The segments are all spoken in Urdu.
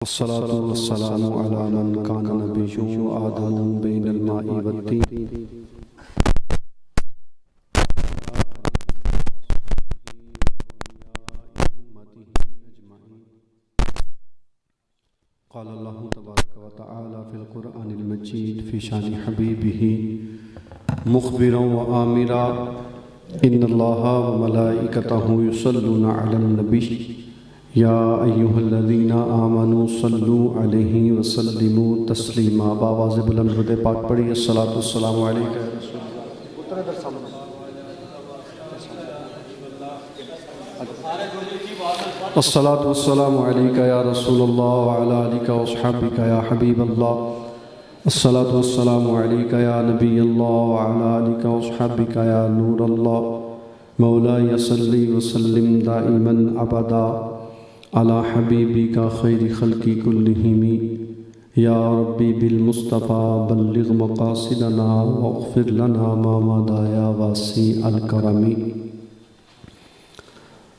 والصلاة والسلام على من كان نبيه آدم بين الماء والطين قال الله تبارك وتعالى في القرآن المجيد في شان حبيبه مخبرا وآمرا إن الله وملائكته يصلون على النبي یا ایھا الذین آمنوا صلوا علیہ وسلموا تسلیما. بآواز بلند درود پاک پڑھی. الصلاۃ والسلام علیک یا رسول اللہ. الصلاۃ والسلام علیک یا رسول اللہ وعلی آلک واصحابک یا حبیب اللہ. الصلاۃ والسلام علیک یا نبی اللہ وعلی آلک واصحابک یا نور اللہ. مولاي صلی وسلم دائما ابدا علی حبیبی کا خیر خلقی کلہم. یا ربی بالمصطفیٰ بلغ مقاصدنا واغفر لنا ما مضى یا واسع الکرم.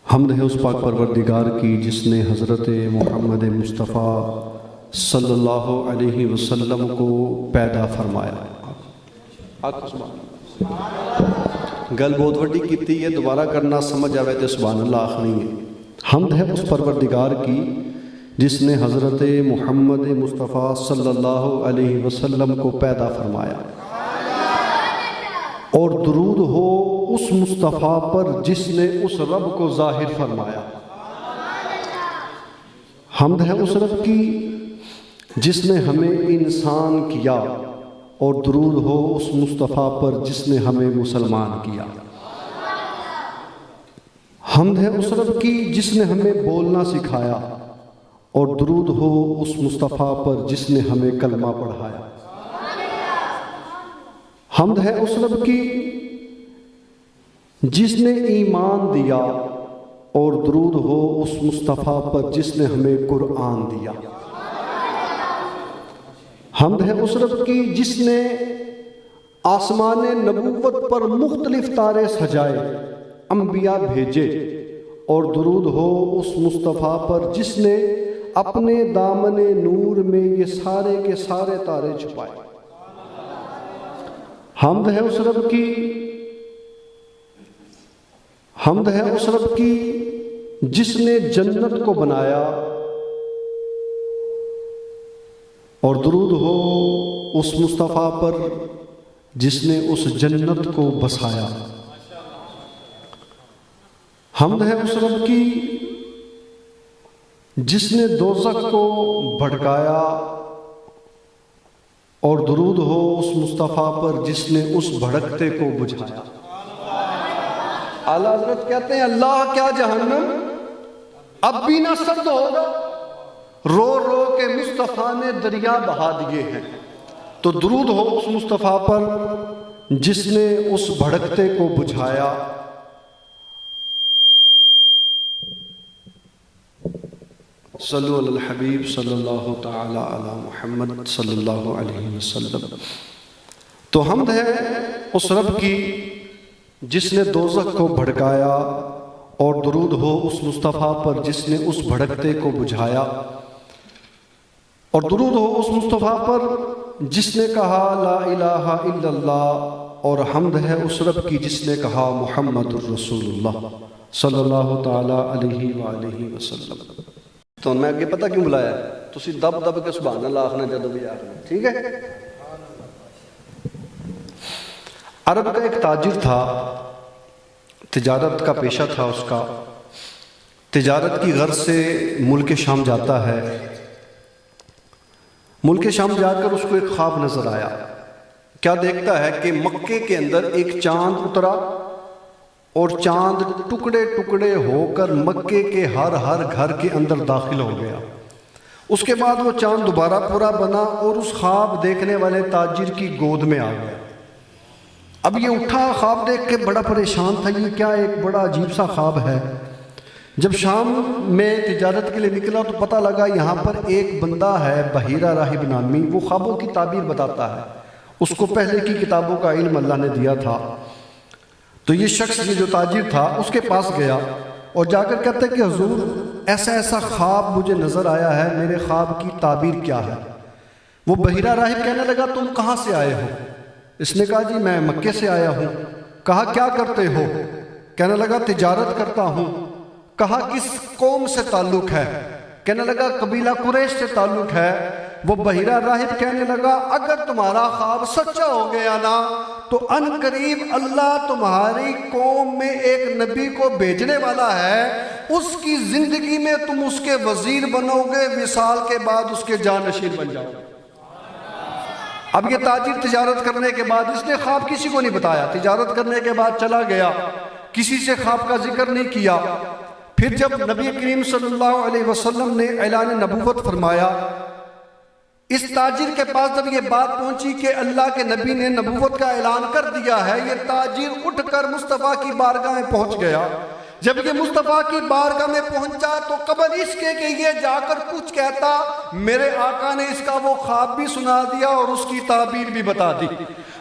حمد ہے اس پاک پروردگار کی جس نے حضرت محمد مصطفیٰ صلی اللہ علیہ وسلم کو پیدا فرمایا. گل بہت وڈی کیتی ہے، دوبارہ کرنا سمجھ آوے تو سبحان اللہ آخری ہے. حمد ہے اس پروردگار کی جس نے حضرت محمد مصطفیٰ صلی اللہ علیہ وسلم کو پیدا فرمایا، اور درود ہو اس مصطفیٰ پر جس نے اس رب کو ظاہر فرمایا. حمد ہے اس رب کی جس نے ہمیں انسان کیا، اور درود ہو اس مصطفیٰ پر جس نے ہمیں مسلمان کیا. حمد ہے اس رب کی جس نے ہمیں بولنا سکھایا، اور درود ہو اس مصطفیٰ پر جس نے ہمیں کلمہ پڑھایا. حمد ہے اس رب کی جس نے ایمان دیا، اور درود ہو اس مصطفیٰ پر جس نے ہمیں قرآن دیا. حمد ہے اس رب کی جس نے آسمان نبوت پر مختلف تارے سجائے، انبیاء بھیجے، اور درود ہو اس مصطفیٰ پر جس نے اپنے دامن نور میں یہ سارے کے سارے تارے چھپائے. حمد ہے اس رب کی، حمد ہے اس رب کی جس نے جنت کو بنایا، اور درود ہو اس مصطفیٰ پر جس نے اس جنت کو بسایا. حمد ہے اس رب کی جس نے دوزخ کو بھڑکایا، اور درود ہو اس مصطفیٰ پر جس نے اس بھڑکتے کو بجھایا. اعلیٰ حضرت کہتے ہیں اللہ کیا جہنم اب بھی نہ سرد ہوگا، رو رو کے مصطفیٰ نے دریا بہا دیے ہیں. تو درود ہو اس مصطفیٰ پر جس نے اس بھڑکتے کو بجھایا. صلو علی الحبیب صلی اللہ تعالی علی محمد صلی اللہ علیہ وسلم. تو حمد ہے اس رب کی جس نے دوزخ کو بھڑکایا، اور درود ہو اس مصطفیٰ پر جس نے اس بھڑکتے کو بجھایا. اور درود ہو اس مصطفیٰ پر جس نے کہا لا الہ الا اللہ. اور حمد ہے اس رب کی جس نے کہا محمد الرسول اللہ صلی اللہ تعالی علیہ وآلہ وسلم. تو میں آگے پتہ کیوں بلایا ہے؟ تسی دب دب کے سبحان اللہ آخنا جدو بھی آخنا، ٹھیک ہے؟ عرب کا ایک تاجر تھا، تجارت کا پیشہ تھا اس کا. تجارت کی غرض سے ملک شام جاتا ہے. ملک شام جا کر اس کو ایک خواب نظر آیا. کیا دیکھتا ہے کہ مکے کے اندر ایک چاند اترا، اور چاند ٹکڑے ٹکڑے ہو کر مکے کے ہر گھر کے اندر داخل ہو گیا. اس کے بعد وہ چاند دوبارہ پورا بنا، اور اس خواب دیکھنے والے تاجر کی گود میں آ گیا. اب یہ اٹھا خواب دیکھ کے بڑا پریشان تھا، یہ کیا ایک بڑا عجیب سا خواب ہے. جب شام میں تجارت کے لیے نکلا تو پتہ لگا یہاں پر ایک بندہ ہے بحیرہ راہب نامی، وہ خوابوں کی تعبیر بتاتا ہے. اس کو پہلے کی کتابوں کا علم اللہ نے دیا تھا. تو یہ شخص یہ جو تاجر تھا اس کے پاس گیا، اور جا کر کہتے کہ حضور ایسا ایسا خواب مجھے نظر آیا ہے، میرے خواب کی تعبیر کیا ہے؟ وہ بحیرہ راہب کہنے لگا تم کہاں سے آئے ہو؟ اس نے کہا جی میں مکے سے آیا ہوں۔ کہا کیا کرتے ہو؟ کہنے لگا تجارت کرتا ہوں۔ کہا کس قوم سے تعلق ہے؟ کہنے لگا قبیلہ قریش سے تعلق ہے۔ وہ بحیرہ راہب کہنے لگا اگر تمہارا خواب سچا ہو گیا نا تو ان قریب اللہ تمہاری قوم میں ایک نبی کو بھیجنے والا ہے، اس کی زندگی میں تم اس کے وزیر بنو گے، وصال کے بعد اس کے جانشین بن جاؤ گے۔ اب یہ تاجر تجارت کرنے کے بعد اس نے خواب کسی کو نہیں بتایا، تجارت کرنے کے بعد چلا گیا، کسی سے خواب کا ذکر نہیں کیا۔ پھر جب نبی کریم صلی اللہ علیہ وسلم نے اعلان نبوت فرمایا، اس تاجر کے پاس جب یہ بات پہنچی کہ اللہ کے نبی نے نبوت کا اعلان کر دیا ہے، یہ تاجر اٹھ کر مصطفیٰ کی بارگاہ میں پہنچ گیا۔ جب یہ مصطفیٰ کی بارگاہ میں پہنچا تو قبل اس کے کہ یہ جا کر کچھ کہتا، میرے آقا نے اس کا وہ خواب بھی سنا دیا اور اس کی تعبیر بھی بتا دی۔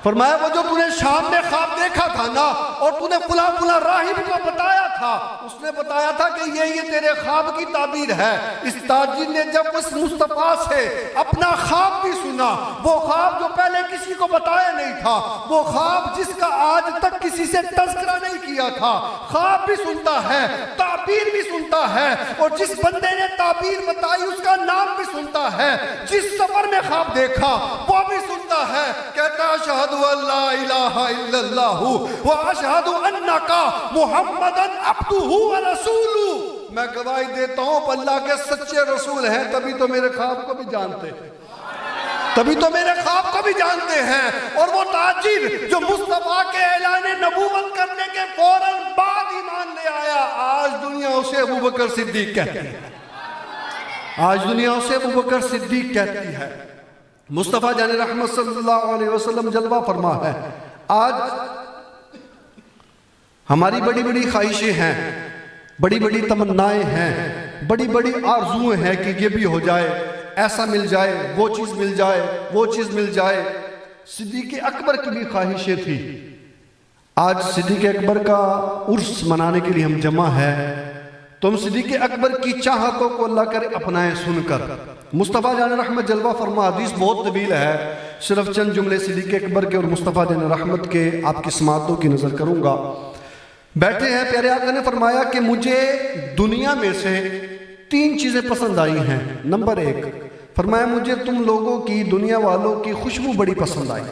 فرمایا وہ جو نے شام میں خواب دیکھا تھا نا اور نے فلاں فلاں راہب کو بتایا تھا، اس نے بتایا تھا کہ یہ تیرے خواب کی تعبیر ہے۔ اس تاجر نے جب اس مصطفیٰ سے اپنا خواب بھی سنا، وہ خواب جو پہلے کسی کو بتایا نہیں تھا، وہ خواب جس کا آج تک کسی سے تذکرہ نہیں کیا تھا، خواب بھی سنتا ہے، تعبیر بھی سنتا ہے، اور جس بندے نے تعبیر بتائی اس کا نام بھی سنتا ہے، جس سفر میں خواب دیکھا وہ بھی سنتا ہے، کہتا اشہد ان لا الہ الا اللہ واشہد انک محمد عبدہ ورسولہ، میں گواہی دیتا ہوں اللہ کے سچے رسول ہیں، تبھی تو میرے خواب کو بھی جانتے ہیں، تبھی تو میرے خواب کو بھی جانتے ہیں۔ اور وہ تاجر جو مصطفیٰ کے اعلان نبوت کرنے کے فوراً بعد ایمان لے آیا، آج دنیا اسے ابوبکر صدیق کہتی ہے، آج دنیا اسے ابوبکر صدیق کہتی ہے۔ مصطفیٰ جان رحمت صلی اللہ علیہ وسلم جلوہ فرما ہے۔ آج ہماری بڑی بڑی خواہشیں ہیں، بڑی بڑی تمنائیں ہیں، بڑی بڑی آرزویں ہیں کہ یہ بھی ہو جائے، ایسا مل جائے، وہ چیز مل جائے، وہ چیز مل جائے۔ صدیق اکبر کی بھی خواہشیں تھی۔ آج صدیق اکبر کا عرس منانے کے لیے ہم جمع ہے، تم صدیق اکبر کی چاہتوں کو اللہ کرے اپنائیں سن کر۔ مصطفیٰ جان رحمت جلوہ فرما، حدیث بہت طویل ہے، صرف چند جملے صدیق اکبر کے اور مصطفیٰ جان رحمت کے آپ کی سماعتوں کی نظر کروں گا۔ بیٹھے ہیں، پیارے آقا نے فرمایا کہ مجھے دنیا میں سے 3 چیزیں پسند آئی ہیں۔ نمبر 1 فرمایا مجھے تم لوگوں کی، دنیا والوں کی خوشبو بڑی پسند آئی،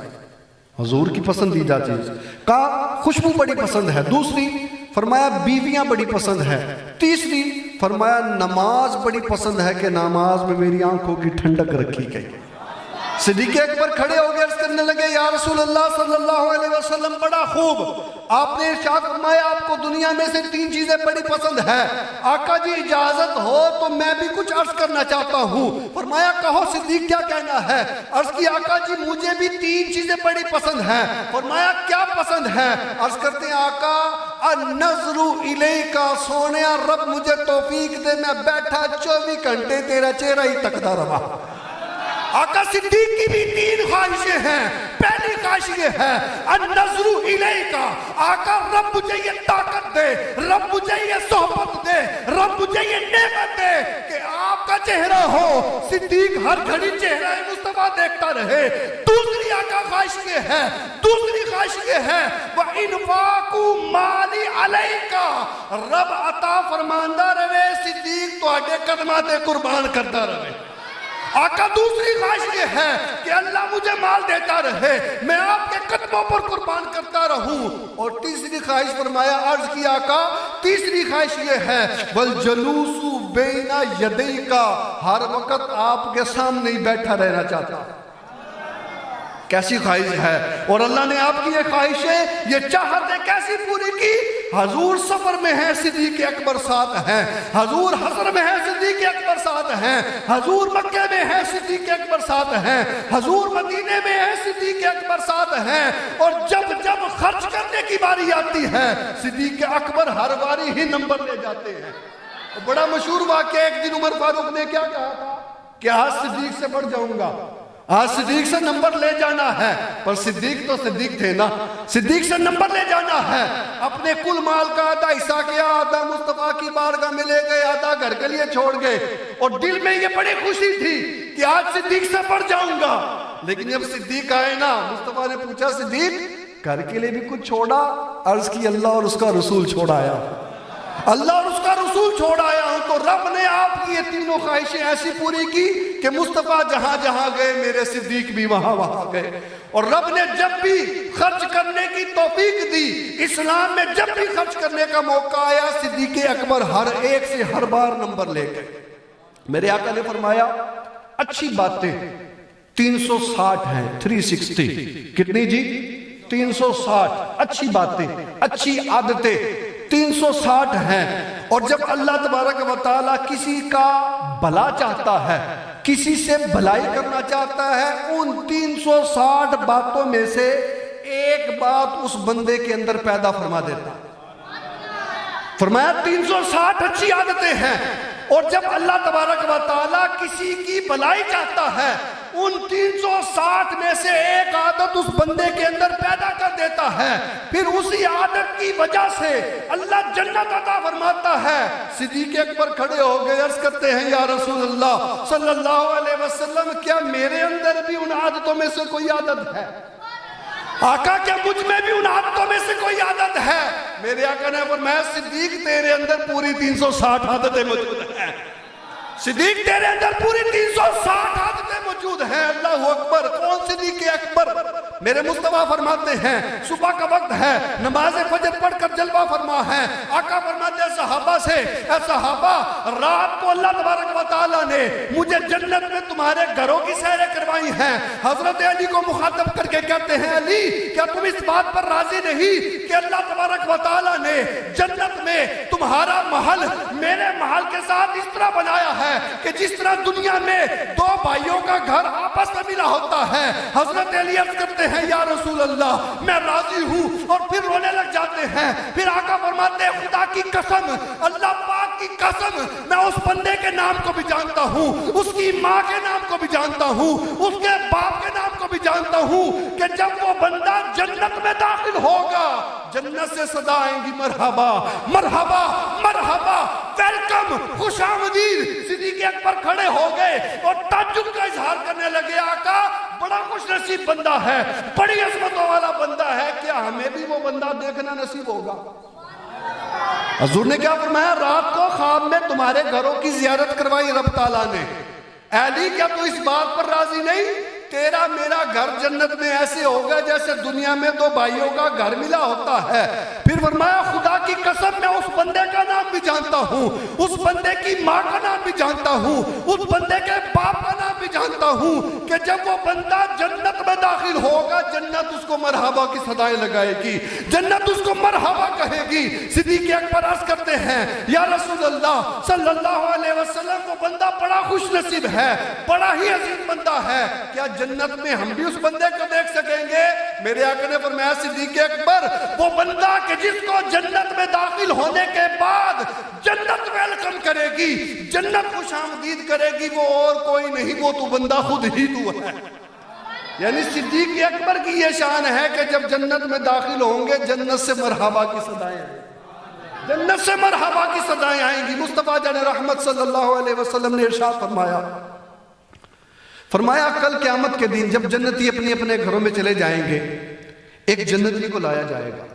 حضور کی پسندیدہ چیز کا خوشبو بڑی پسند ہے۔ دوسری فرمایا بیویاں بڑی پسند ہے۔ تیسری فرمایا نماز بڑی پسند ہے کہ نماز میں میری آنکھوں کی ٹھنڈک رکھی گئی۔ صدیق اکبر کھڑے ہو گئے، عرض کرنے لگے یا رسول اللہ صلی اللہ علیہ وسلم بڑا خوب، آپ نے ارشاد فرمایا آپ کو دنیا میں سے 3 چیزیں بڑی پسند ہے، آقا جی اجازت ہو تو میں بھی کچھ عرض کرنا چاہتا ہوں۔ فرمایا کہو صدیق کیا کہنا ہے؟ عرض کی آقا جی مجھے بھی 3 چیزیں بڑی پسند ہیں۔ فرمایا کیا پسند ہے؟ عرض کرتے ہیں آقا النظر الیک، سونیا رب مجھے توفیق دے میں بیٹھا 24 گھنٹے تیرا چہرہ ہی تکتا رہا۔ آقا صدیق کی بھی 3 خواہشیں ہیں۔ پہلی خواہش یہ ہے النظر الیک، آقا رب مجھے یہ طاقت دے، رب مجھے یہ صحبت دے، رب مجھے یہ نعمت دے کہ آپ کا چہرہ ہو، صدیق ہر گھڑی چہرہ مصطفیٰ دیکھتا رہے۔ دوسری آقا خواہش یہ ہے، دوسری خواہش یہ ہے وَإِنْفَاقُ مَالِ عَلَيْكَ، رب عطا فرماندہ رہے، صدیق تو آگے قدمات قربان کرتا رہے۔ آقا دوسری خواہش یہ ہے کہ اللہ مجھے مال دیتا رہے، میں آپ کے قدموں پر قربان کرتا رہوں۔ اور تیسری خواہش فرمایا، عرض کی آقا تیسری خواہش یہ ہے وَالْجَلُوسُ بَيْنَ يَدَيْكَ، ہر وقت آپ کے سامنے ہی بیٹھا رہنا چاہتا۔ کیسی خواہش ہے! اور اللہ نے آپ کی یہ خواہشیں، یہ چاہتیں کیسی پوری کی؟ حضور سفر میں ہیں، صدیق اکبر ساتھ ہیں، حضور حضر میں ہیں، صدیق اکبر ساتھ ہیں، حضور مکہ میں ہیں، صدیق اکبر ساتھ ہیں، حضور مدینے میں ہیں، صدیق اکبر ساتھ ہیں۔ اور جب جب خرچ کرنے کی باری آتی ہے، صدیق اکبر ہر باری ہی نمبر لے جاتے ہیں۔ بڑا مشہور واقعہ، ایک دن عمر فاروق نے کیا کہا تھا کہ آج صدیق سے بڑھ جاؤں گا، آج صدیق سے نمبر لے جانا ہے، پر صدیق تو صدیق تھے نا، صدیق سے نمبر لے جانا ہے۔ اپنے کل مال کا آدھا حصہ کیا، آدھا مصطفیٰ کی بارگاہ میں لے گئے، آدھا گھر کے لیے چھوڑ گئے، اور دل میں یہ بڑی خوشی تھی کہ آج صدیق سے بڑھ جاؤں گا۔ لیکن جب صدیق آئے نا، مصطفیٰ نے پوچھا صدیق گھر کے لیے بھی کچھ چھوڑا؟ عرض کی اللہ اور اس کا رسول چھوڑایا، اللہ اور اس کا رسول چھوڑ آیا ہوں۔ تو رب نے آپ کی یہ تینوں خواہشیں ایسی پوری کی کہ مصطفیٰ جہاں جہاں گئے میرے صدیق بھی وہاں وہاں گئے، اور رب نے جب بھی خرچ کرنے کی توفیق دی، اسلام میں جب بھی خرچ کرنے کا موقع آیا، صدیق اکبر ہر ایک سے ہر بار نمبر لے گئے۔ میرے آقا نے فرمایا اچھی باتیں 360 ہیں، 360 کتنی جی؟ 360 اچھی باتیں، اچھی عادتیں 360 ہیں۔ اور جب اللہ تبارک و تعالیٰ کسی کا بھلا چاہتا ہے، کسی سے بھلائی کرنا چاہتا ہے، ان 360 باتوں میں سے ایک بات اس بندے کے اندر پیدا فرما دیتا۔ فرمایا 360 اچھی عادتیں ہیں، اور جب اللہ تبارک و تعالیٰ کسی کی بھلائی چاہتا ہے، ان 360 میں سے ایک عادت اس بندے کے اندر پیدا کر دیتا ہے، پھر اسی عادت کی وجہ سے اللہ جنت عطا فرماتا ہے۔ صدیق اکبر کھڑے ہو گئے، عرض کرتے ہیں یا رسول اللہ صلی اللہ علیہ وسلم، کیا میرے اندر بھی ان عادتوں میں سے کوئی عادت ہے؟ آقا کیا مجھ میں بھی ان عادتوں میں سے کوئی عادت ہے؟ میرے آقا نے فرمایا صدیق تیرے اندر پوری 360 عادتیں موجود ہیں، صدیق تیرے اندر پوری 360 عادتیں موجود ہیں۔ اللہ اکبر! کون صدیق اکبر؟ میرے مصطفیٰ فرماتے ہیں صبح کا وقت ہے، نماز فجر پڑھ کر جلوہ فرما ہے۔ آقا فرماتے ہیں صحابہ سے، اے صحابہ رات کو اللہ تبارک و تعالیٰ نے مجھے جنت میں تمہارے گھروں کی سیریں کروائی ہیں۔ حضرت علی کو مخاطب کر کے کہتے ہیں علی کیا تم اس بات پر راضی نہیں کہ اللہ تبارک و تعالیٰ نے جنت میں تمہارا محل میرے محل کے ساتھ اس طرح بنایا ہے کہ جس طرح دنیا میں دو بھائیوں کا گھر آپس میں ملا ہوتا ہے۔ حضرت علی عرض کرتے ہیں یا رسول اللہ میں راضی ہوں، اور پھر رونے لگ جاتے ہیں۔ پھر آقا فرماتے ہیں خدا کی قسم، اللہ پاک کی قسم، میں اس بندے کے نام کو بھی جانتا ہوں، اس کی ماں کے نام کو بھی جانتا ہوں، اس کے باپ کے نام کو بھی جانتا ہوں کہ جب وہ بندہ جنت میں داخل ہوگا جنت سے صدا آئیں گی مرحبا مرحبا مرحبا، ویلکم، خوش آمدید۔ صدیق اکبر کھڑے ہو گئے اور تعجب کا اظہار کرنے لگے، آقا بڑا خوش نصیب بندہ ہے، بڑی عظمتوں والا بندہ ہے، کیا ہمیں بھی وہ بندہ دیکھنا نصیب ہوگا؟ حضور نے کیا فرمایا؟ رات کو خواب میں تمہارے گھروں کی زیارت کروائی رب تعالیٰ نے۔ علی کیا تو اس بات پر راضی نہیں؟ تیرا میرا گھر جنت میں ایسے ہوگا جیسے دنیا میں دو بھائیوں کا گھر ملا ہوتا ہے۔ پھر فرمایا خدا کی قسم میں اس بندے کا نام بھی جانتا ہوں، اس بندے کی ماں کا نام بھی جانتا ہوں، اس بندے کے باپ کا نام بھی جانتا ہوں کہ جب وہ بندہ جنت میں داخل ہوگا جنت اس کو مرحبا کی صدائیں لگائے گی، جنت اس کو مرحبا کہے گی۔ صدیق اکبر عرض کرتے ہیں یا رسول اللہ صلی اللہ علیہ وسلم وہ بندہ بڑا خوش نصیب ہے، بڑا ہی عظیم بندہ ہے، کیا جنت میں ہم بھی اس بندے کو دیکھ سکیں گے؟ میرے آقا نے فرمایا صدیق اکبر وہ بندہ کہ جس کو جنت میں داخل ہونے کے بعد جنت ویلکم کرے گی، جنت خوش آمدید کرے گی، وہ اور کوئی نہیں، وہ تو بندہ خود ہی تو ہے۔ یعنی صدیق اکبر کی یہ شان ہے کہ جب جنت میں داخل ہوں گے جنت سے مرحبا کی صدائیں آئیں گی، جنت سے مرحبا کی صدائیں آئیں گی۔ مصطفیٰ جان رحمت صلی اللہ علیہ وسلم نے ارشاد فرمایا کل قیامت کے دن جب جنتی اپنے اپنے گھروں میں چلے جائیں گے، ایک جنتی کو لایا جائے گا،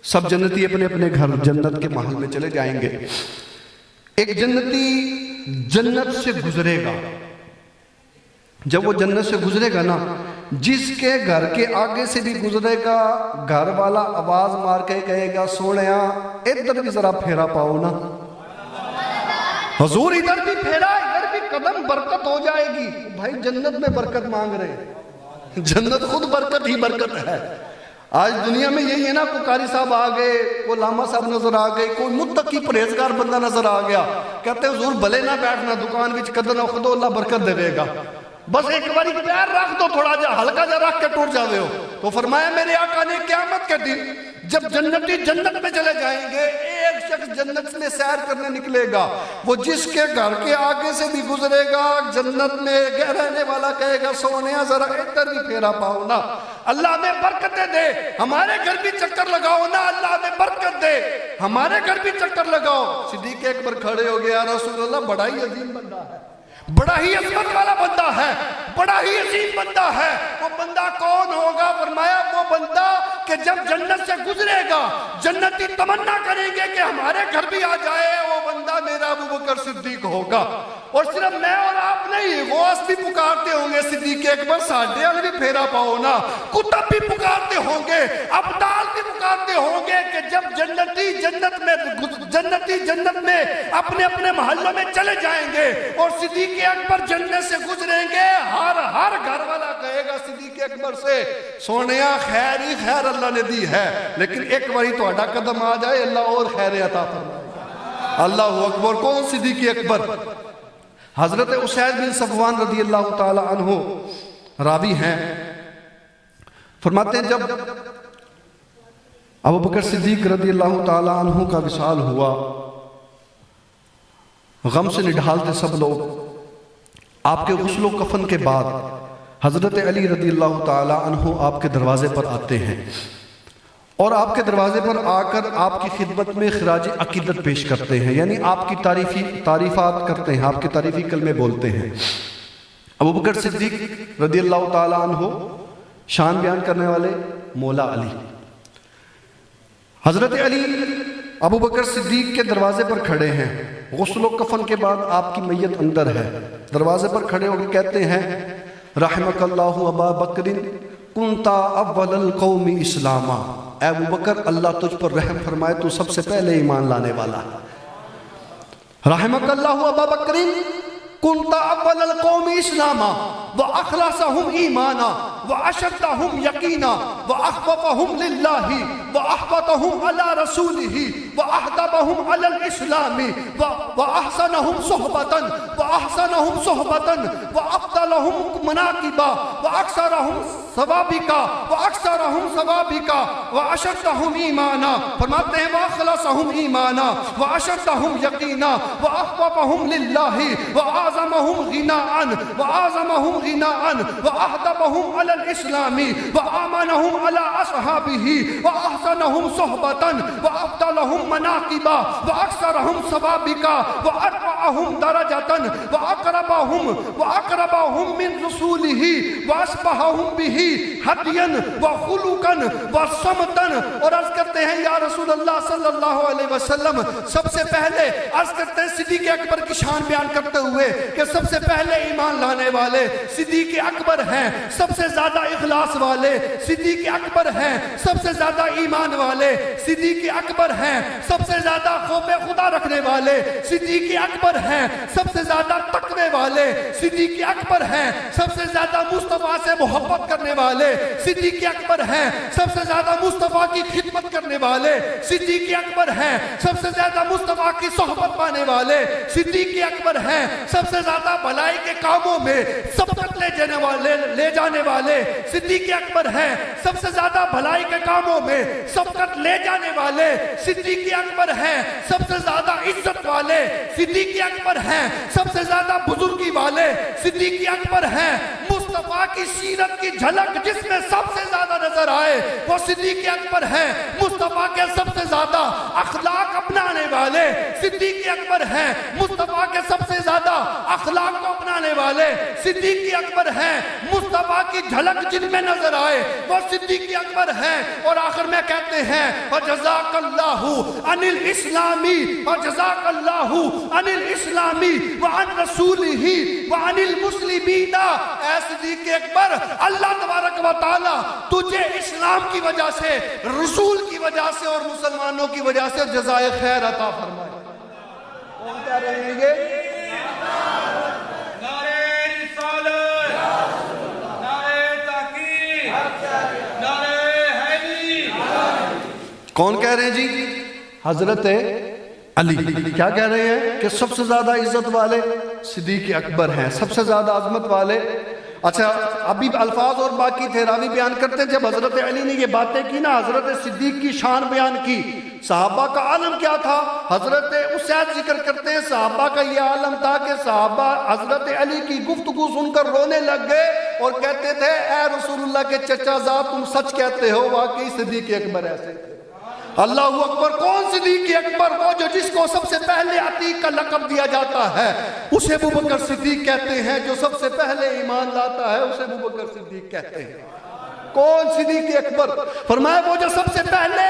سب جنتی اپنے اپنے گھر جنت کے محل میں چلے جائیں گے، ایک جنتی جنت سے گزرے گا، جب وہ جنت سے گزرے گا نا، جس کے گھر کے آگے سے بھی گزرے گا گھر والا آواز مار کے کہے گا سونیا ادھر بھی ذرا پھیرا پاؤ نا، حضور ادھر بھی پھیرا، ادھر بھی قدم، برکت ہو جائے گی۔ بھائی جنت میں برکت مانگ رہے ہیں، جنت خود برکت ہی برکت ہے۔ آج دنیا میں یہی ہے نا، کوئی قاری صاحب آ گئے، کوئی لاما صاحب نظر آ گئے، کوئی متقی پرہیزگار بندہ نظر آ گیا، کہتے ہیں حضور بھلے نہ بیٹھنا دکان وچ قدر نہ خدو اللہ برکت دے گا، بس ایک باری پیر رکھ دو، تھوڑا جا ہلکا جا رکھ کے ٹوٹ جاوے ہو۔ تو فرمایا میرے آقا نے قیامت کے دن جب جنتی جنت میں چلے جائیں گے ایک شخص جنت میں سیر کرنے نکلے گا، وہ جس کے گھر کے آگے سے بھی گزرے گا جنت میں رہنے والا کہے گا سونیا ذرا ادھر بھی پھیرا پاؤ نا، اللہ ہمیں برکتیں دے، ہمارے گھر بھی چکر لگاؤ نا، اللہ ہمیں برکت دے، ہمارے گھر بھی چکر لگاؤ۔ صدیق اکبر کھڑے ہو گیا، رسول اللہ بڑا ہی عظیم بندہ ہے، بڑا ہی عظمت والا بندہ ہے، بڑا ہی عظیم بندہ ہے۔ وہ بندہ کون ہوگا؟ فرمایا وہ بندہ کہ جب جنت سے گزرے گا جنتی تمنا کریں گے کہ ہمارے گھر بھی آ جائے، وہ بندہ میرا ابو بکر صدیق ہوگا۔ اور صرف میں اور آپ نہیں، غوث بھی پکارتے ہوں گے صدیق اکبر ساڈے والے بھی پھیرا پاؤ نا، کتب بھی پکارتے ہوں گے، ابدال بھی پکارتے ہوں گے کہ جب جنتی جنت میں اپنے اپنے محلوں میں چلے جائیں گے اور صدیق اکبر جنت سے گزریں گے، ہر گھر والا کہے گا صدیق اکبر سے سونیا خیر ہی خیر اللہ نے دی ہے، لیکن ایک باری تہاڈا قدم آ جائے اللہ اور خیر عطا فرمائے۔ اللہ اکبر۔ کون؟ صدیق اکبر۔ حضرت اسید بن صفوان رضی اللہ تعالی عنہ راوی ہیں، فرماتے ہیں جب ابو بکر صدیق رضی اللہ تعالی عنہ کا وصال ہوا، غم سے نڈھال تھے سب لوگ۔ آپ کے غسل و کفن کے بعد حضرت علی رضی اللہ تعالی عنہ آپ کے دروازے پر آتے ہیں اور آپ کے دروازے پر آ کر آپ کی خدمت میں خراج عقیدت پیش کرتے ہیں، یعنی آپ کی تعریفات کرتے ہیں، آپ کی تعریفی کلمے بولتے ہیں۔ ابو بکر صدیق رضی اللہ تعالی عنہ شان بیان کرنے والے مولا علی، حضرت علی ابو بکر صدیق کے دروازے پر کھڑے ہیں، غسل و کفن کے بعد آپ کی میت اندر ہے، دروازے پر کھڑے ہو کے کہتے ہیں رحمک اللہ ابا بکر کنتا اول القوم اسلاما، اے ابو بکر اللہ تجھ پر رحم فرمائے تو سب سے پہلے ایمان لانے والا۔ رحمک اللہ ابا بکر کنتا اول القوم اسلاما واخلصهم ایمانا واشدهم یقینا واحببهم للہ واحبطهم علی رسولہ واحدبهم علی الاسلام واحسنهم صحبتا وافضلهم مناقبا واکثرهم ثوابا واشدهم ایمانا، فرماتے ہیں واخلصهم ایمانا واشدهم یقینا واحببهم للہ وآزمهم غناء وأهدبهم على الإسلام وآمنهم على أصحابه وأحسنهم صحبة وأفضلهم مناقبا وأكثرهم سوابقا وأرفعهم درجة وأقربهم من رسوله وأشبههم به هديا وخلقا وصمتا۔ اور عرض کرتے ہیں یا رسول اللہ صلی اللہ علیہ وسلم، سب سے پہلے عرض کرتے ہیں صدیق اکبر کی شان بیان کرتے ہوئے کہ سب سے پہلے ایمان لانے والے صدیق اکبر ہیں، سب سے زیادہ اخلاص والے صدیق اکبر ہیں، سب سے زیادہ ایمان والے صدیق اکبر ہیں، سب سے زیادہ خوف خدا رکھنے والے صدیق اکبر ہیں، سب سے زیادہ تقوی والے صدیق اکبر ہیں، سب سے زیادہ مصطفیٰ سے محبت کرنے والے صدیق اکبر ہیں، سب سے زیادہ مصطفیٰ کی خدمت کرنے والے صدیق اکبر ہیں، سب سے زیادہ مصطفیٰ کی صحبت پانے والے صدیق اکبر ہیں، سب سے زیادہ بھلائی کے کاموں میں سبقت لے جانے والے صدیق اکبر ہیں، سب سے زیادہ بھلائی کے کاموں میں سبقت لے جانے والے صدیق اکبر ہیں، سب سے زیادہ عزت والے صدیق اکبر ہیں، سب سے زیادہ بزرگی والے صدیق اکبر ہیں۔ مصطفیٰ کی سیرت کی جھلک جس میں سب سے زیادہ نظر آئے وہ صدیق اکبر ہیں، مصطفیٰ کے سب سے زیادہ اخلاق اپنانے والے صدیق اکبر ہیں، مصطفیٰ کے سب سے زیادہ اخلاق کو اپنانے والے صدیق اکبر ہیں، مصطفیٰ کی جھلک جن میں نظر آئے وہ صدیق اکبر ہیں۔ اور آخر میں کہتے ہیں وَجَزَاكَ اللَّهُ عَنِ الْإِسْلَامِ وَجَزَاكَ اللَّهُ عَنِ الْإِسْلَامِ وَعَنْ رَسُولِهِ وَعَنِ الْمُسْلِمِينَ، اے صدیق اکبر اللہ تبارک و تعالی تجھے اسلام کی وجہ سے، رسول کی وجہ سے اور مسلمانوں کی وجہ سے جزائے خیر عطا فرمائے۔ کون کہہ رہے ہیں یہ؟ کون کہہ رہے ہیں جی؟ حضرت علی کیا کہہ رہے ہیں کہ سب سے زیادہ عزت والے صدیق اکبر ہیں، سب سے زیادہ عظمت والے۔ اچھا ابھی الفاظ اور باقی تھے، راوی بیان کرتے ہیں جب حضرت علی نے یہ باتیں کی نا، حضرت صدیق کی شان بیان کی، صحابہ کا عالم کیا تھا؟ حضرت اسید ذکر کرتے ہیں صحابہ کا یہ عالم تھا کہ صحابہ حضرت علی کی گفتگو سن کر رونے لگ گئے اور کہتے تھے اے رسول اللہ کے چچا زاد تم سچ کہتے ہو، واقعی صدیق اکبر ایسے تھے۔ اللہ اکبر۔ کون صدیق اکبر؟ وہ جو جس کو سب سے پہلے عتیق کا لقب دیا جاتا ہے اسے ابوبکر صدیق کہتے ہیں، جو سب سے پہلے ایمان لاتا ہے اسے ابوبکر صدیق کہتے ہیں۔ کون صدیق اکبر؟ فرمایا وہ جو سب سے پہلے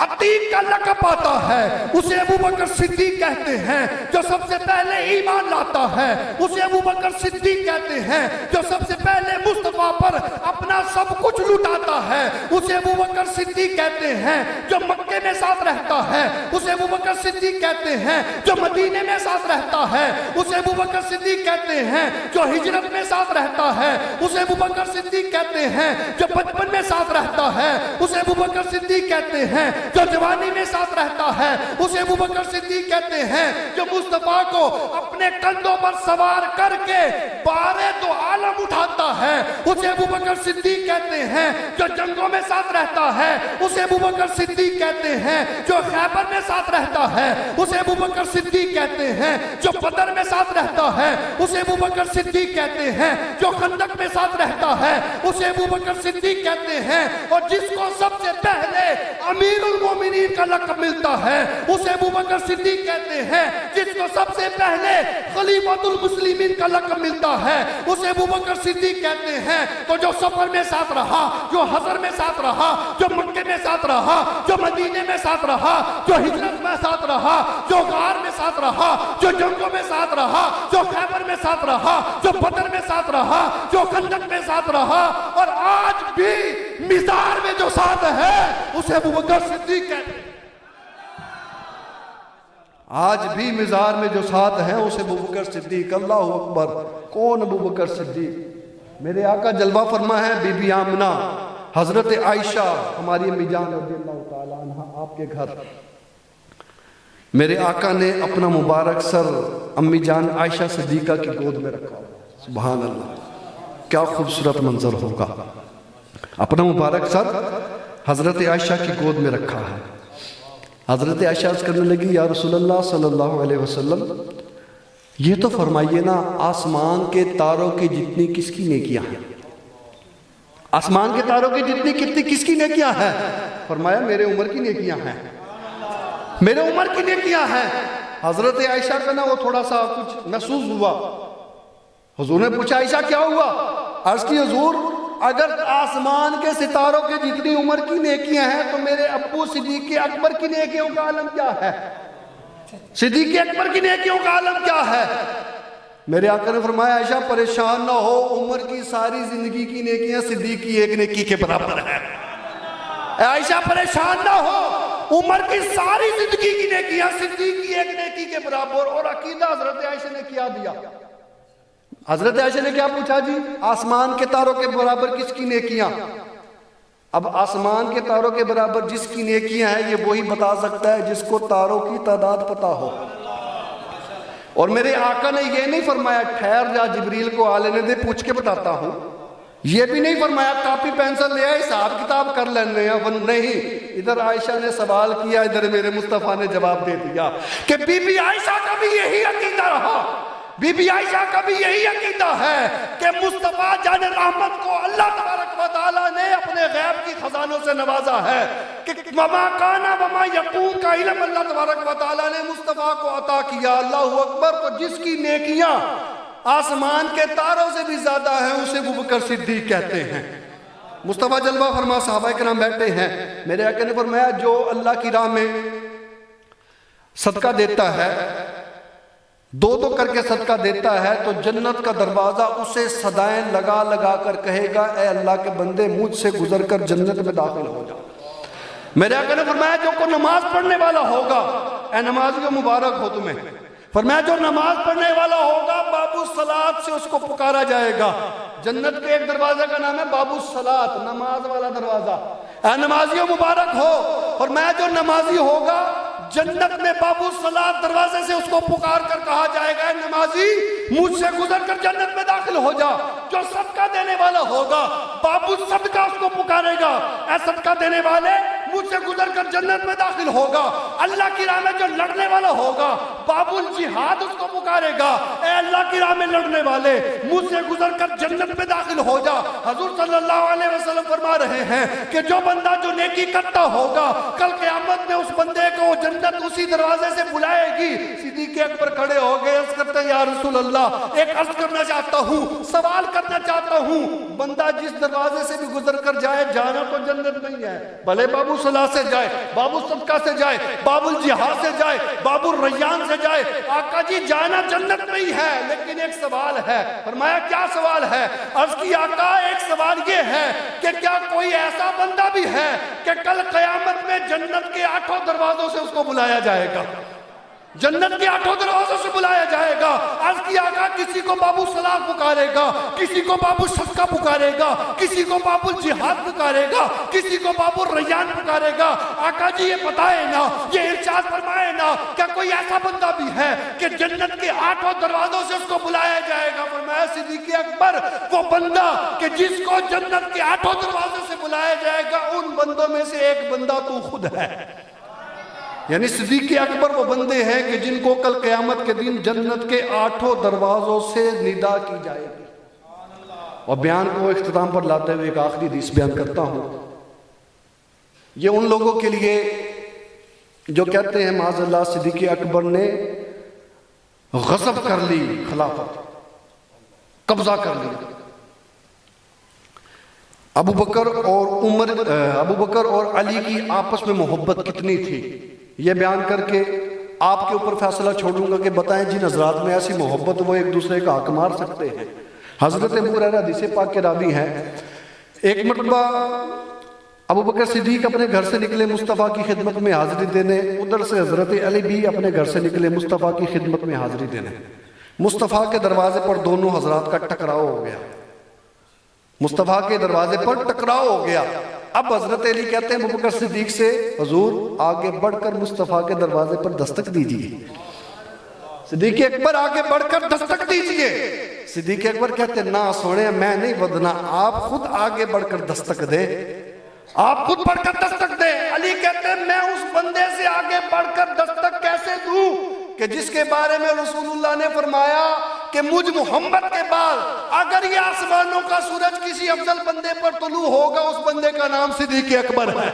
عتیق کا لقب پاتا ہے اسے ابوبکر صدیق کہتے ہیں، جو سب سے پہلے ایمان لاتا ہے اسے ابوبکر صدیق کہتے ہیں، جو سب سے پہلے مصطفیٰ پر اپنا سب کچھ لٹاتا ہے اسے ابوبکر صدیق کہتے ہیں، جو مکے میں ساتھ رہتا ہے اسے ابوبکر صدیق کہتے ہیں، جو مدینے میں ساتھ رہتا ہے اسے ابوبکر صدیق کہتے ہیں، جو ہجرت میں ساتھ رہتا ہے اسے ابوبکر صدیق کہتے ہیں، جو بچپن میں ساتھ رہتا ہے اسے ابوبکر صدیق کہتے ہیں، جو جوانی میں ساتھ رہتا ہے اسے ابوبکر صدیق کہتے ہیں، جو مصطفیٰ کو اپنے کندھوں پر سوار کر کے بارے دو عالم اٹھاتا ہے اسے ابوبکر صدیق کہتے ہیں، جو جنگوں میں ساتھ رہتا ہے اسے ابوبکر صدیق کہتے ہیں، جو خیبر میں ساتھ رہتا ہے اسے ابوبکر صدیق کہتے ہیں، جو بدر میں ساتھ رہتا ہے اسے ابوبکر صدیق کہتے ہیں، جو خندق میں ساتھ رہتا ہے اسے ابوبکر صدیق کہتے ہیں، اور جس کو سب سے پہلے امیر المومنین کا لقب ملتا ہے اسے ابوبکر صدیق کہتے ہیں، جس کو سب سے پہلے خلیفۃ المسلمین کا لقب ملتا ہے اسے ابوبکر صدیق کہتے ہیں۔ تو جو سفر میں ساتھ رہا، جو حضر میں ساتھ رہا، جو مکے میں ساتھ رہا، جو مدینے میں ساتھ رہا، جو ہجرت میں ساتھ رہا، جو غار میں ساتھ رہا، جو جنگوں میں ساتھ رہا، جو خیبر میں ساتھ رہا، جو بدر میں ساتھ رہا، جو خندق میں ساتھ رہا، اور آج بھی مزار میں جو ساتھ ہے اسے ابوبکر صدیق کہتے ہیں۔ آج بھی مزار میں جو ساتھ ہیں اسے ابوبکر صدیق۔ اللہ اکبر۔ کون ابوبکر صدیق؟ میرے آقا جلوہ فرما ہے بی بی آمنہ حضرت عائشہ ہماری امی جان رضی اللہ تعالیٰ عنہ آپ کے گھر میرے آقا نے اپنا مبارک سر امی جان عائشہ صدیقہ کی گود میں رکھا۔ سبحان اللہ، کیا خوبصورت منظر ہوگا۔ اپنا مبارک سر حضرت عائشہ کی گود میں رکھا ہے۔ حضرت عائشہ عرض کرنے لگی یا رسول اللہ صلی اللہ علیہ وسلم یہ تو فرمائیے نا آسمان کے تاروں کی جتنی کس کی نیکیاں ہیں؟ آسمان کے تاروں کی جتنی کتنی کس کی نیکیاں ہیں؟ فرمایا میرے عمر کی نیکیاں ہیں، میرے عمر کی نیکیاں ہیں۔ حضرت عائشہ کا نا وہ تھوڑا سا کچھ محسوس ہوا۔ حضور نے پوچھا عائشہ کیا ہوا؟ عرض کی حضور اگر آسمان کے ستاروں کے جتنی عمر کی نیکیاں ہیں تو میرے ابو صدیق اکبر کی نیکیوں کا عالم کیا ہے؟ صدیق اکبر کی نیکیوں کا عالم کیا ہے؟ میرے آقا نے فرمایا عائشہ پریشان نہ ہو، عمر کی ساری زندگی کی نیکیاں صدیق کی ایک نیکی کے برابر ہے۔ عائشہ پریشان نہ ہو، عمر کی ساری زندگی کی نیکیاں صدیق کی ایک نیکی کے برابر۔ اور عقیدہ حضرت عائشہ نے کیا دیا؟ حضرت عائشہ نے کیا پوچھا جی؟ آسمان کے تاروں کے برابر کس کی نیکیاں؟ اب آسمان کے تاروں کے برابر جس کی نیکیاں ہیں یہ وہی بتا سکتا ہے جس کو تاروں کی تعداد پتہ ہو۔ اور میرے آقا نے یہ نہیں فرمایا ٹھہر جا جبریل کو آ لینے دے پوچھ کے بتاتا ہوں، یہ بھی نہیں فرمایا کاپی پینسل لے آئے حساب کتاب کر لینے ہیں، نہیں، ادھر عائشہ نے سوال کیا، ادھر میرے مصطفیٰ نے جواب دے دیا کہ بی بی عائشہ کا بھی یہی عقیدہ رہا، بی بی عائشہ کا بھی یہی عقیدہ ہے کہ مصطفیٰ جان رحمت کو اللہ تبارک و تعالیٰ نے اپنے غیب کی خزانوں سے نوازا ہے کہ وما کانا وما یقون کا علم اللہ تبارک و تعالیٰ نے مصطفیٰ کو عطا کیا۔ اللہ اکبر۔ تو جس کی نیکیاں آسمان کے تاروں سے بھی زیادہ ہیں اسے ابوبکر صدیق کہتے ہیں۔ مصطفیٰ جلوہ فرما صحابہ کرام بیٹھے ہیں، میرے آقا نے فرمایا جو اللہ کی راہ میں صدقہ دیتا ہے، دو دو کر کے صدقہ دیتا ہے تو جنت کا دروازہ اسے صدائیں لگا لگا کر کہے گا اے اللہ کے بندے مجھ سے گزر کر جنت میں داخل ہو جا۔ میرے آقا نے فرمایا جو کوئی نماز پڑھنے والا ہوگا، اے نمازیوں مبارک ہو تمہیں، فرمایا جو نماز پڑھنے والا ہوگا باب الصلاۃ سے اس کو پکارا جائے گا۔ جنت کے ایک دروازے کا نام ہے باب الصلاۃ، نماز والا دروازہ۔ اے نمازیوں مبارک ہو، فرمایا جو نمازی ہوگا جنت میں باب الصلاۃ دروازے سے اس کو پکار کر کہا جائے گا اے نمازی مجھ سے گزر کر جنت میں داخل ہو جا۔ جو صدقہ دینے والا ہوگا باب الصدقہ اس کو پکارے گا اے صدقہ دینے والے مجھ سے گزر کر جنت میں داخل ہوگا، اللہ کی راہ میں جو لڑنے والا ہوگا باب الجہاد اس کو پکارے گا، اے اللہ کی راہ میں لڑنے والے مجھ سے گزر کر جنت میں داخل ہو جا۔ حضور صلی اللہ علیہ وسلم فرما رہے ہیں کہ جو بندہ جو نیکی کرتا ہوگا کل قیامت میں اس بندے کو جنت اسی دروازے سے بلائے گی۔ صدیق اکبر کھڑے ہو گئے، عرض کرتے ہیں یا رسول اللہ ایک عرض کرنا چاہتا ہوں، سوال کرنا چاہتا ہوں، بندہ جس دروازے سے بھی گزر کر جائے جانا تو جنت نہیں ہے، بھلے باب الصلاح سے جائے، باب الصدقہ سے جائے، باب الجہاد سے جائے، باب الریان سے جائے، آقا جی جانا جنت نہیں ہے، لیکن ایک سوال ہے۔ فرمایا کیا سوال ہے؟ عرض کی آقا ایک سوال یہ ہے کہ کیا کوئی ایسا بندہ بھی ہے کہ کل قیامت میں جنت کے 8 دروازوں سے اس کو بلایا جائے گا، جنت کے 8 دروازوں سے بلایا جائے گا؟ عرض کیا آقا کسی کو باب الصلاح پکارے گا، کسی کو باب الصدقہ پکارے گا، کسی کو باب الجہاد پکارے گا، کسی کو باب الریان پکارے گا۔ آقا جی یہ بتائے نا، یہ ارشاد فرمائے نا، کیا کوئی ایسا بندہ بھی ہے کہ جنت کے 8 دروازوں سے اس کو بلایا جائے گا؟ فرمایا صدیق اکبر وہ بندہ کہ جس کو جنت کے 8 دروازوں سے بلایا جائے گا ان بندوں میں سے ایک بندہ تو خود ہے۔ یعنی صدیق اکبر وہ بندے ہیں کہ جن کو کل قیامت کے دن جنت کے 8 دروازوں سے ندا کی جائے گی۔ اور بیان کو اختتام پر لاتے ہوئے ایک آخری حدیث بیان کرتا ہوں، یہ ان لوگوں کے لیے جو کہتے ہیں معاذ اللہ صدیق اکبر نے غصب کر لی خلافت، قبضہ کر لی۔ ابو بکر اور علی کی آپس میں محبت کتنی تھی یہ بیان کر کے آپ کے اوپر فیصلہ چھوڑوں گا کہ بتائیں جن حضرات میں ایسی محبت وہ ایک دوسرے کا حق مار سکتے ہیں۔ حضرت ابو ہریرہ حدیث پاک کے راوی ہیں، ایک مرتبہ ابو بکر صدیق اپنے گھر سے نکلے مصطفیٰ کی خدمت میں حاضری دینے، ادھر سے حضرت علی بھی اپنے گھر سے نکلے مصطفیٰ کی خدمت میں حاضری دینے۔ مصطفیٰ کے دروازے پر دونوں حضرات کا ٹکراؤ ہو گیا، مصطفیٰ کے دروازے پر ٹکراؤ ہو گیا۔ اب حضرت علی کہتے ہیں ابو بکر صدیق سے حضور آگے بڑھ کر مصطفیٰ کے دروازے پر دستک دیجئے۔ صدیق اکبر آگے بڑھ کر دستک دیجئے۔ صدیق اکبر کہتے ہیں نہ سونے میں نہیں ودنا، آپ خود آگے بڑھ کر دستک دے، آپ خود بڑھ کر دستک دے۔ علی کہتے ہیں میں اس بندے سے آگے بڑھ کر دستک کیسے دوں کہ جس کے بارے میں رسول اللہ نے فرمایا کہ مجھ محمد کے بعد اگر یہ آسمانوں کا سورج کسی افضل بندے پر طلوع ہوگا اس بندے کا نام صدیق اکبر ہے،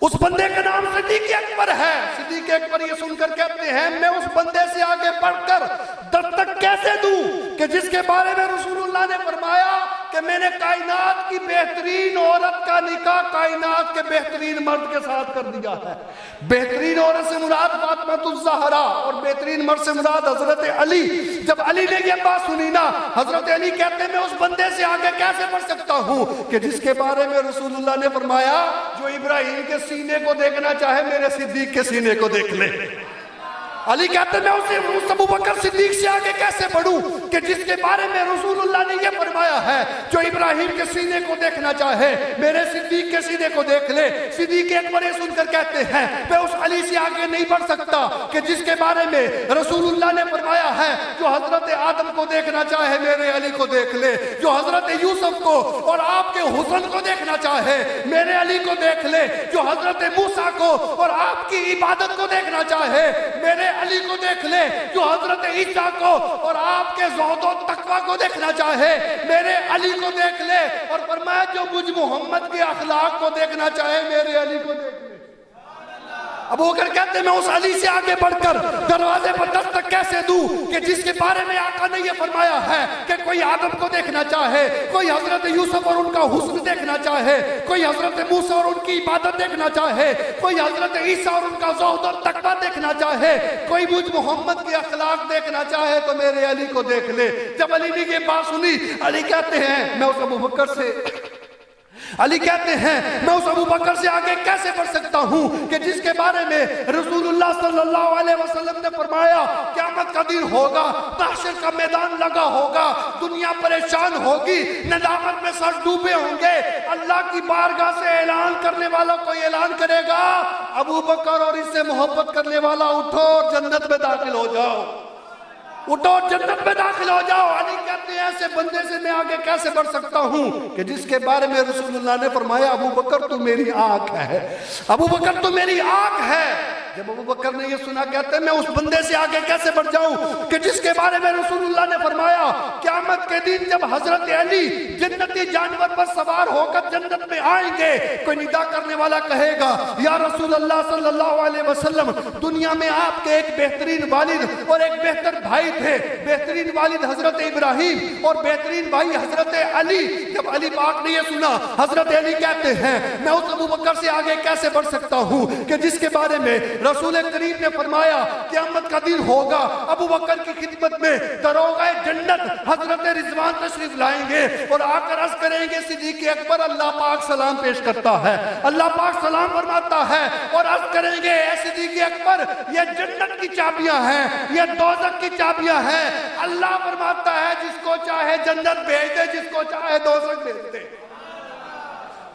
اس بندے کا نام صدیق اکبر ہے۔ صدیق اکبر یہ سن کر کہتے ہیں میں اس بندے سے آگے بڑھ کر دستک کیسے دوں کہ جس کے بارے میں رسول اللہ نے فرمایا کہ میں نے کائنات کی بہترین عورت کا نکاح کائنات کے بہترین مرد کے ساتھ کر دیا ہے۔ بہترین عورت سے مراد فاطمہ الزہرا اور بہترین مرد سے مراد حضرت علی۔ جب علی نے یہ بات سنی نا، حضرت علی کہتے ہیں میں اس بندے سے آگے کیسے بڑھ سکتا ہوں کہ جس کے بارے میں رسول اللہ نے فرمایا جو ابراہیم کے سینے کو دیکھنا چاہے میرے صدیق کے سینے کو دیکھ لے۔ علی کہتے ہیں میں اس ابو بکر صدیق سے آگے کیسے بڑھوں کہ جس کے بارے میں رسول اللہ نے یہ فرمایا ہے جو ابراہیم کے سینے کو دیکھنا چاہے میرے صدیق کے سینے کو دیکھ لے۔ صدیق اکبر یہ سن کر کہتے ہیں میں اس علی سے آگے نہیں بڑھ سکتا کہ جس کے بارے میں رسول اللہ نے فرمایا ہے جو حضرت آدم کو دیکھنا چاہے میرے علی کو دیکھ لے، جو حضرت یوسف کو اور آپ کے حسن کو دیکھنا چاہے میرے علی کو دیکھ لے، جو حضرت موسیٰ کو اور آپ کی عبادت کو دیکھنا چاہے میرے علی کو دیکھ لے، جو حضرت عیسیٰ کو اور آپ کے زہد و تقوی کو دیکھنا چاہے میرے علی کو دیکھ لے، اور فرمایا جو مجھ محمد کے اخلاق کو دیکھنا چاہے میرے علی کو دیکھ لے۔ ابو بکر کہتے ہیں میں اس علی سے آگے بڑھ کر دروازے پر دستک کیسے دوں کہ جس کے بارے میں آقا نے یہ فرمایا ہے کہ کوئی آدم کو دیکھنا چاہے، کوئی حضرت یوسف اور ان کا حسن دیکھنا چاہے، کوئی حضرت موسیٰ اور ان کی عبادت دیکھنا چاہے، کوئی حضرت عیسیٰ اور ان کا زہد اور تقویٰ دیکھنا چاہے، کوئی مجھ محمد کے اخلاق دیکھنا چاہے تو میرے علی کو دیکھ لے۔ جب علی نے یہ بات سنی علی کہتے ہیں میں اس ابو بکر سے علی کہتے ہیں میں اس ابو بکر سے آگے کیسے بڑھ سکتا ہوں کہ جس کے بارے میں رسول اللہ صلی اللہ علیہ وسلم نے فرمایا قیامت کا دن ہوگا، محشر کا میدان لگا ہوگا، دنیا پریشان ہوگی، ندامت میں سر ڈوبے ہوں گے، اللہ کی بارگاہ سے اعلان کرنے والا کوئی اعلان کرے گا ابو بکر اور اس سے محبت کرنے والا اٹھو اور جنت میں داخل ہو جاؤ۔ اٹھو جنت میں داخل ہو جاؤ۔ علی کہتے ہیں ایسے بندے سے میں آگے کیسے بڑھ سکتا ہوں کہ جس کے بارے میں رسول اللہ نے فرمایا ابو بکر تو میری آنکھ ہے، ابو بکر تو میری آنکھ ہے۔ جب ابو بکر نے یہ سنا کہتے ہیں میں اس بندے سے آگے کیسے بڑھ جاؤں کہ جس کے بارے میں رسول اللہ نے فرمایا قیامت کے دن جب حضرت علی جنتی جانور پر سوار ہو کر جنت میں آئیں گے، کوئی ندا کرنے والا کہے گا یا رسول اللہ صلی اللہ علیہ وسلم دنیا میں آپ کے ایک بہترین والد اور ایک بہتر بھائی تھے، بہترین والد حضرت ابراہیم اور بہترین بھائی حضرت علی۔ جب علی پاک نے یہ سنا حضرت علی کہتے ہیں میں اس ابو بکر سے آگے کیسے بڑھ سکتا ہوں کہ جس کے بارے میں رسول کریم نے فرمایا قیامت کا دن ہوگا، ابو بکر کی خدمت میں دروغہ جنت حضرت رضوان تشریف لائیں گے اور آ کر عرض کریں گے صدیق اکبر اللہ پاک سلام پیش کرتا ہے، اللہ پاک سلام فرماتا ہے اور عرض کریں گے اے صدیق اکبر یہ جنت کی چابیاں ہیں، یہ دوزخ کی چابیاں ہیں۔ اللہ فرماتا ہے جس کو چاہے جنت بھیج دے، جس کو چاہے دوزخ بھیج دے۔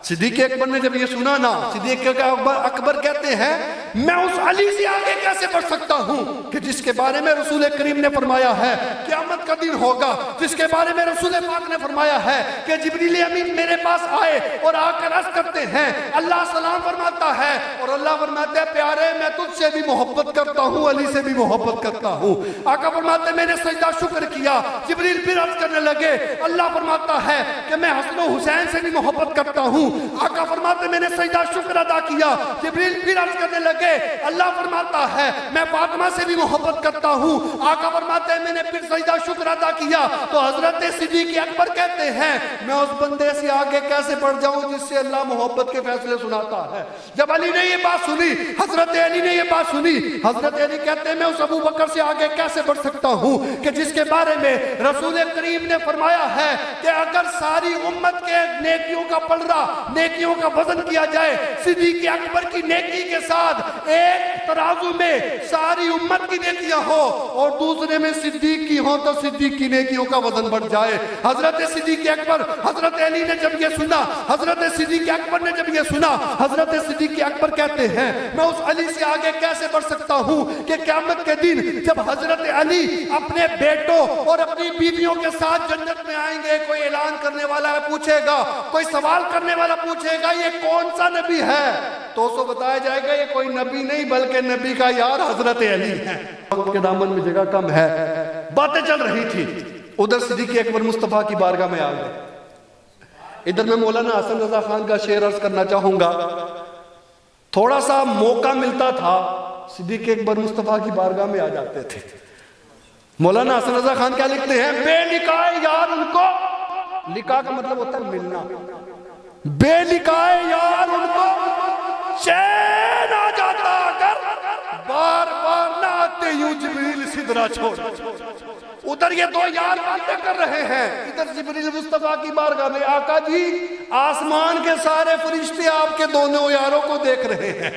صدیق اکبر نے جب یہ سنا نا، صدیق اکبر کہتے ہیں میں اس علی سے آگے کیسے بڑھ سکتا ہوں کہ جس کے بارے میں رسول کریم نے فرمایا ہے قیامت کا دن ہوگا، جس کے بارے میں رسول پاک نے فرمایا ہے کہ جبریل امین میرے پاس آئے اور آ کر عرض کرتے ہیں اللہ سلام فرماتا ہے اور اللہ فرماتا ہے پیارے میں تجھ سے بھی محبت کرتا ہوں، علی سے بھی محبت کرتا ہوں۔ آقا فرماتے میں نے سجدہ شکر کیا، جبریل پھر عرض کرنے لگے اللہ فرماتا ہے کہ میں حسن و حسین سے بھی محبت کرتا ہوں۔ آقا فرماتے میں نے سجدہ شکر ادا کیا، جبریل پھر عرض کرنے لگے اللہ فرماتا ہے میں فاطمہ سے بھی محبت کرتا ہوں۔ آقا فرماتے ہیں میں نے پھر سجدہ شکر ادا کیا تو حضرت صدیق اکبر کہتے ہیں میں اس بندے سے آگے کیسے بڑھ جاؤں جس سے اللہ محبت کے فیصلے سناتا ہے۔ جب علی نے یہ بات سنی، حضرت علی نے یہ بات سنی، حضرت علی کہتے ہیں میں اس ابو بکر سے آگے کیسے بڑھ سکتا ہوں کہ جس کے بارے میں رسول کریم نے فرمایا ہے کہ اگر ساری امت کے نیکیوں کا پلڑا، نیکیوں کا وزن کیا جائے صدیق اکبر کی نیکی کے ساتھ ایک ترازو میں ساری امت کی نیکیاں ہو اور دوسرے میں صدیق کی ہو تو صدیق کی نیکیوں کا وزن بڑھ جائے۔ حضرت صدیق اکبر، حضرت علی نے جب یہ سنا، حضرت صدیق اکبر نے جب یہ سنا، حضرت صدیق اکبر کہتے ہیں میں اس علی سے آگے کیسے بڑھ سکتا ہوں کہ قیامت کے دن جب حضرت علی اپنے بیٹوں اور اپنی بیویوں کے ساتھ جنت میں آئیں گے، کوئی اعلان کرنے والا پوچھے گا، کوئی سوال کرنے والا پوچھے گا یہ کون سا نبی ہے تو اس کو بتایا جائے گا یہ کوئی نبی نہیں بلکہ نبی کا یار حضرت علی ہے۔ وقت کے دامن میں جگہ کم ہے، باتیں چل رہی تھی، ادھر صدیق اکبر مصطفیٰ کی بارگاہ میں آ گئے، ادھر میں مولانا حسن رضا خان کا شعر عرض کرنا چاہوں گا۔ تھوڑا سا موقع ملتا تھا صدیق اکبر مصطفیٰ کی بارگاہ میں آ جاتے تھے۔ مولانا حسن رضا خان کیا لکھتے ہیں بے لکھائے یار ان کو، لکھا کا مطلب ہوتا ہے ملنا، بے لکھائے یار ان کو چین آ جاتا اگر بار بار نہ آتے یوں جبریل سدرا چھوڑ۔ ادھر یہ دو یار باتیں کر رہے ہیں، ادھر جبریل مصطفیٰ کی بارگاہ میں آقا جی آسمان کے سارے فرشتے آپ کے دونوں یاروں کو دیکھ رہے ہیں،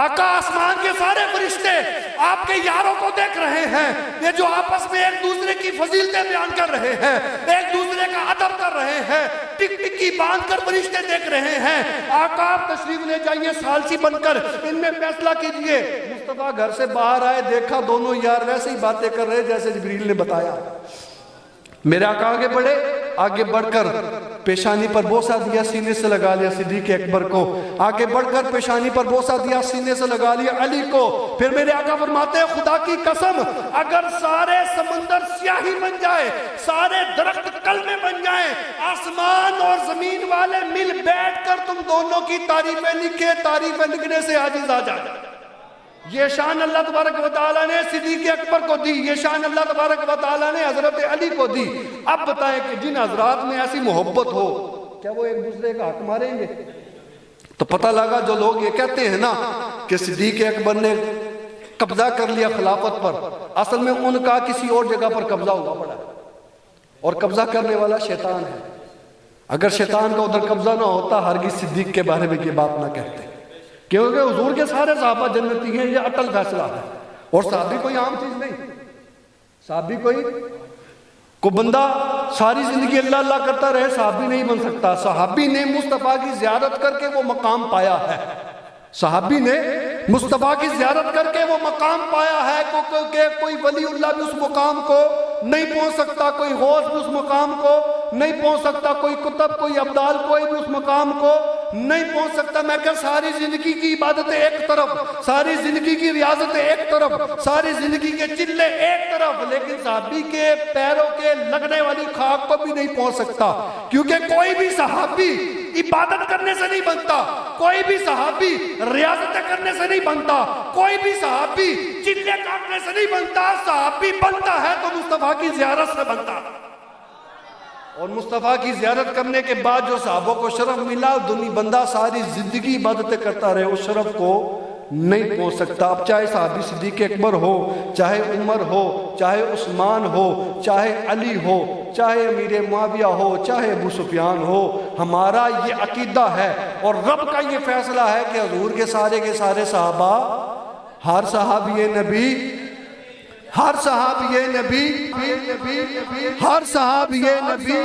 آقا آسمان کے سارے فرشتے آپ کے یاروں کو دیکھ رہے ہیں، یہ جو آپس میں ایک دوسرے کی فضیلتیں بیان کر رہے ہیں، ایک دوسرے کا ادب کر رہے ہیں، ٹک ٹکی باندھ کر فرشتے دیکھ رہے ہیں، آقا آپ تشریف لے جائیے ثالثی بن کر ان میں فیصلہ کیجئے۔ مصطفیٰ گھر سے باہر آئے، دیکھا دونوں یار ویسے ہی باتیں کر رہے جیسے جبریل نے بتایا۔ میرے آقا آگے بڑھے، آگے بڑھ کر پیشانی پر بوسہ دیا، سینے سے لگا لیا صدیق اکبر کو، آگے بڑھ کر پیشانی پر بوسہ دیا، سینے سے لگا لیا علی کو۔ پھر میرے آقا فرماتے ہیں خدا کی قسم اگر سارے سمندر سیاہی بن جائے، سارے درخت کلمے بن جائیں، آسمان اور زمین والے مل بیٹھ کر تم دونوں کی تعریفیں لکھے، تعریفیں لکھنے سے عاجز آ جائے۔ یہ شان اللہ تبارک و تعالیٰ نے صدیق اکبر کو دی، یہ شان اللہ تبارک و تعالیٰ نے حضرت علی کو دی۔ اب بتائیں کہ جن حضرات میں ایسی محبت ہو کیا وہ ایک دوسرے کا حق ماریں گے؟ تو پتہ لگا جو لوگ یہ کہتے ہیں نا کہ صدیق اکبر نے قبضہ کر لیا خلافت پر، اصل میں ان کا کسی اور جگہ پر قبضہ ہوا پڑا ہے، اور قبضہ کرنے والا شیطان ہے۔ اگر شیطان کا ادھر قبضہ نہ ہوتا ہرگز صدیق کے بارے میں یہ بات نہ کہتے، کیونکہ حضور کے سارے صحابہ جنتی ہیں، یہ اٹل فیصلہ ہے۔ اور صحابی کوئی عام چیز نہیں، صحابی کوئی بندہ ساری زندگی اللہ اللہ کرتا رہے صحابی نہیں بن سکتا۔ صحابی نے مصطفیٰ کی زیارت کر کے وہ مقام پایا ہے، صحابی نے مصطفیٰ کی زیارت کر کے وہ مقام پایا ہے کہ کوئی ولی اللہ بھی اس مقام کو نہیں پہنچ سکتا، کوئی غوث بھی اس مقام کو نہیں پہنچ سکتا، کوئی کتب، کوئی ابدال، کوئی بھی اس مقام کو نہیں پہنچ سکتا۔ میں کہ ساری زندگی کی عبادتیں ایک طرف، ساری زندگی کی ریاضتیں ایک طرف، ساری زندگی کے چلے ایک طرف، لیکن صحابی کے پیروں کے لگنے والی خاک کو بھی نہیں پہنچ سکتا، کیونکہ کوئی بھی صحابی عبادت کرنے سے نہیں بنتا، کوئی بھی صحابی ریاضتیں کرنے سے نہیں بنتا، کوئی بھی صحابی چلے کاٹنے سے نہیں بنتا۔ صحابی بنتا ہے تو مصطفیٰ کی زیارت سے بنتا، اور مصطفیٰ کی زیارت کرنے کے بعد جو صحابوں کو شرف ملا، بندہ ساری زندگی عبادتیں کرتا رہے، اس شرف کو نہیں پہنچ سکتا۔ اب چاہے صحابی صدیق اکبر ہو، چاہے عمر ہو، چاہے عثمان ہو، چاہے علی ہو، چاہے امیر معاویہ ہو، چاہے ابو سفیان ہو، ہمارا یہ عقیدہ ہے اور رب کا یہ فیصلہ ہے کہ حضور کے سارے صحابہ، ہر صحابی نبی، ہر صحابی نبی، ہر صحابی نبی۔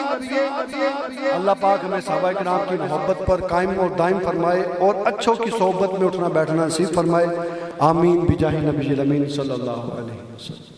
اللہ پاک ہمیں صحابہ کرام کی محبت پر قائم اور دائم فرمائے اور اچھوں کی صحبت میں اٹھنا بیٹھنا نصیب فرمائے۔ آمین بجاہ نبی الامین صلی اللہ علیہ وسلم۔